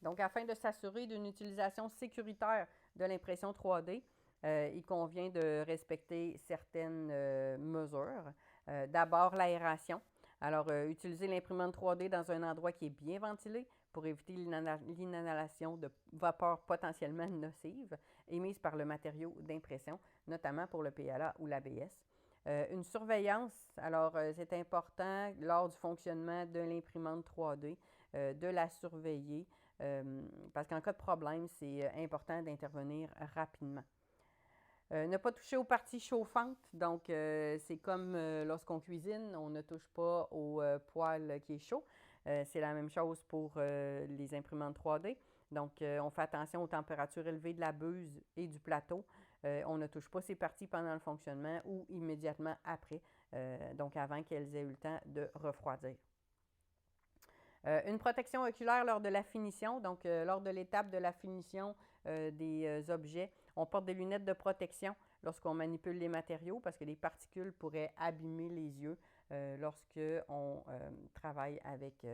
Donc, afin de s'assurer d'une utilisation sécuritaire de l'impression 3D, il convient de respecter certaines mesures. D'abord, l'aération. Alors, utiliser l'imprimante 3D dans un endroit qui est bien ventilé pour éviter l'inhalation de vapeurs potentiellement nocives émises par le matériau d'impression, notamment pour le PLA ou l'ABS. Une surveillance, alors c'est important lors du fonctionnement de l'imprimante 3D, de la surveiller, parce qu'en cas de problème, c'est important d'intervenir rapidement. Ne pas toucher aux parties chauffantes, donc c'est comme lorsqu'on cuisine, on ne touche pas au poêle qui est chaud. C'est la même chose pour les imprimantes 3D. Donc, on fait attention aux températures élevées de la buse et du plateau. On ne touche pas ces parties pendant le fonctionnement ou immédiatement après, donc avant qu'elles aient eu le temps de refroidir. Une protection oculaire lors de la finition, donc lors de l'étape de la finition des objets, on porte des lunettes de protection lorsqu'on manipule les matériaux parce que les particules pourraient abîmer les yeux lorsqu'on travaille avec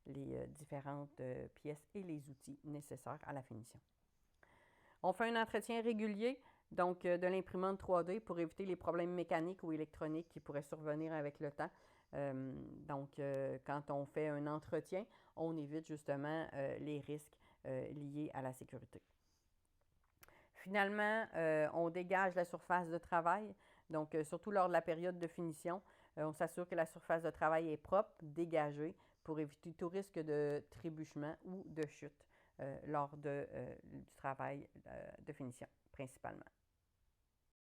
les différentes pièces et les outils nécessaires à la finition. On fait un entretien régulier donc de l'imprimante 3D pour éviter les problèmes mécaniques ou électroniques qui pourraient survenir avec le temps. Quand on fait un entretien, on évite justement les risques liés à la sécurité. Finalement, on dégage la surface de travail, donc surtout lors de la période de finition. On s'assure que la surface de travail est propre, dégagée, pour éviter tout risque de trébuchement ou de chute lors du travail de finition, principalement.